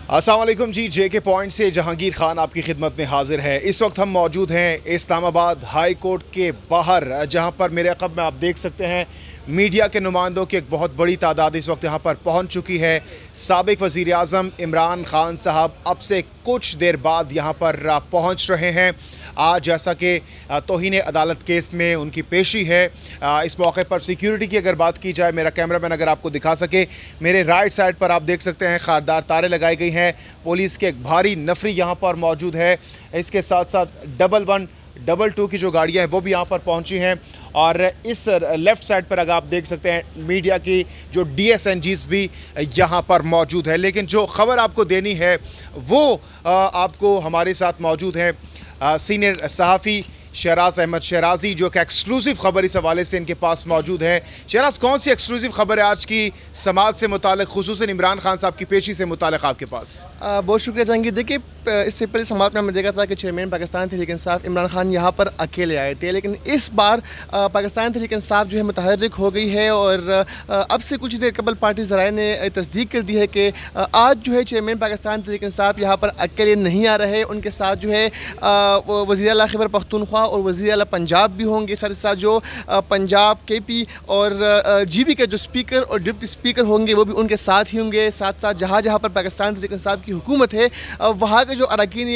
अस्सलाम वालेकुम जी। JK point से जहांगीर खान आपकी खिदमत में हाजिर है। इस वक्त हम मौजूद हैं इस्लामाबाद हाई कोर्ट के बाहर, जहां पर मेरे अक़ब में आप देख सकते हैं मीडिया के नुमाइंदों की एक बहुत बड़ी तादाद इस वक्त यहाँ पर पहुँच चुकी है। साबिक़ वज़ीर आज़म इमरान खान साहब अब से कुछ देर बाद यहाँ पर पहुँच रहे हैं। आज जैसा कि तौहीन अदालत केस में उनकी पेशी है, इस मौके पर सिक्योरिटी की अगर बात की जाए, मेरा कैमरामैन अगर आपको दिखा सके, मेरे राइट साइड पर आप देख सकते हैं खारदार तारे लगाई गई हैं। पुलिस के एक भारी नफरी यहाँ पर मौजूद है। इसके साथ साथ 112 222 की जो गाड़ियाँ हैं वो भी यहाँ पर पहुँची हैं। और इस लेफ़्ट साइड पर अगर आप देख सकते हैं मीडिया की जो DSNGs भी यहाँ पर मौजूद है। लेकिन जो ख़बर आपको देनी है वो आपको हमारे साथ मौजूद है सीनियर सहाफ़ी शहराज अहमद शहराजी, जो कि एक्सक्लूसिव खबर इस हवाले से इनके पास मौजूद है। शहराज, कौन सी एक्सक्लूसिव खबर है आज की समाज से मुतालिक, खुसूसन इमरान खान साहब की पेशी से मुतालिक आपके पास? बहुत शुक्रिया जहांगीर। देखिए, इससे पहले समाज में हमने देखा था कि चेयरमैन पाकिस्तान तहरीक इंसाफ इमरान खान यहाँ पर अकेले आए थे, लेकिन इस बार पाकिस्तान तहरीक इंसाफ जो है मुतहर्रिक हो गई है। और अब से कुछ देर कबल पार्टी ज़राए ने तस्दीक कर दी है कि आज जो है चेयरमैन पाकिस्तान तहरीक इंसाफ यहाँ पर अकेले नहीं आ रहे। उनके साथ जो है वज़ीर आला खैबर पख्तूनख्वा और वज़ीर आला पंजाब भी होंगे। साथ ही साथ जो पंजाब KP और GB के जो स्पीकर और डिप्टी स्पीकर होंगे वो भी उनके साथ ही होंगे। साथ साथ जहाँ जहाँ पर पाकिस्तान तहरीक इंसाफ की हुकूमत है वहाँ के जो अरकान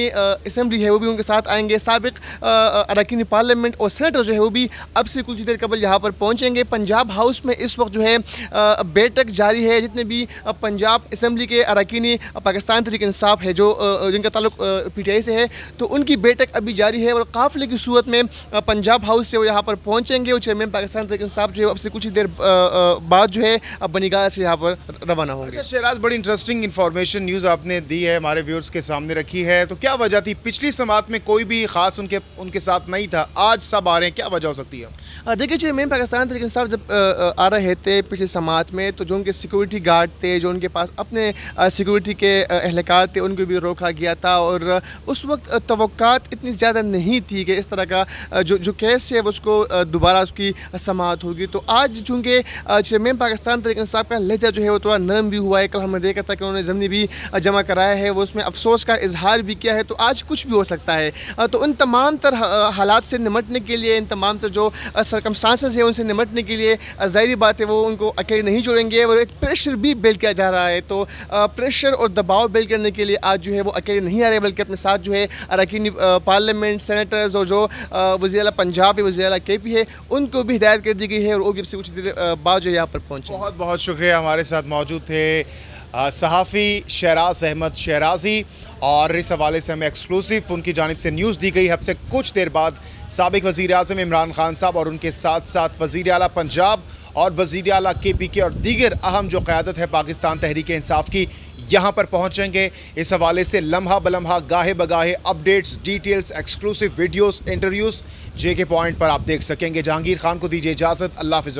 असम्बली है वो भी उनके साथ आएंगे। साबिक़ अरकान पार्लियामेंट और सेनेटर जो है वो भी अब से कुछ देर कबल यहाँ पर पहुँचेंगे। पंजाब हाउस में इस वक्त जो है बैठक जारी है। जितने भी पंजाब असम्बली के अरकान पाकिस्तान तहरीक इंसाफ है जो जिनका ताल्लुक PTI से है, तो उनकी बैठक अभी जारी है। और काफ़िले की सूरत में पंजाब हाउस से वो यहाँ पर पहुँचेंगे। और चेयरमैन पाकिस्तान तहरीक इंसाफ जो है अब से कुछ देर बाद जो है बनीगाह से यहाँ पर रवाना होंगे। अच्छा शहराज, बड़ी इंटरेस्टिंग इन्फॉर्मेशन न्यूज़ आपने दी है, हमारे व्यूअर्स के सामने रखी है। तो क्या वजह थी? पिछली समात में कोई भी ख़ास उनके साथ नहीं था, आज सब आ रहे हैं, क्या वजह हो सकती है? देखिए, चेयरमैन पाकिस्तान तहरीक इंसाफ जब आ रहे थे पिछली समात में, तो जो उनके सिक्योरिटी गार्ड थे, जो उनके पास अपने सिक्योरिटी के एहलकार थे, उनको भी रोका गया था। और उस वक्त तवक्कात इतनी ज़्यादा नहीं थी कि इस तरह का जो केस है उसको दोबारा उसकी समाअत होगी। तो आज चूँकि चेयरमैन पाकिस्तान तहरीक इंसाफ का लहजा जो है वो थोड़ा नरम भी हुआ है। कल हमने देखा था कि उन्होंने ज़मनी भी जमा कराया है, वो उसमें अफसोस का इजहार भी किया है। तो आज कुछ भी हो सकता है। तो उन तमाम तर हालात से निमटने के लिए, इन तमाम तर जो सर्कमस्टांसेस है उनसे निमटने के लिए ज़ाहिर बात है वो उनको अकेले नहीं छोड़ेंगे। और एक प्रेशर भी बिल्ड किया जा रहा है। तो प्रेशर और दबाव बिल्ड करने के लिए आज जो है वो अकेले नहीं आ रहे, बल्कि अपने साथ जो है अरकान पार्लियामेंट, सेनेटर्स और जो वज़ीर आला पंजाब है, वज़ीर आला KP है, उनको भी हिदायत कर दी गई है। और वो भी से कुछ देर बाद जो यहाँ पर पहुँचे। बहुत बहुत शुक्रिया। हमारे साथ मौजूद थे सहाफ़ी शहराज अहमद शहराजी, और इस हवाले से हमें एक्सक्लूसिव उनकी जानिब से न्यूज़ दी गई। अब से कुछ देर बाद साबिक़ वज़ीर आज़म इमरान खान साहब और उनके साथ साथ वज़ीर आला पंजाब और वज़ीर आला KP के और दीगर अहम जो क़यादत है पाकिस्तान तहरीक इंसाफ की, यहाँ पर पहुँचेंगे। इस हवाले से लम्हा बलम्हा, गाहे बगाहे updates, details, exclusive videos, interviews JK point पर आप देख सकेंगे। जहांगीर खान को दीजिए इजाज़त। अल्लाह हाफ़िज़।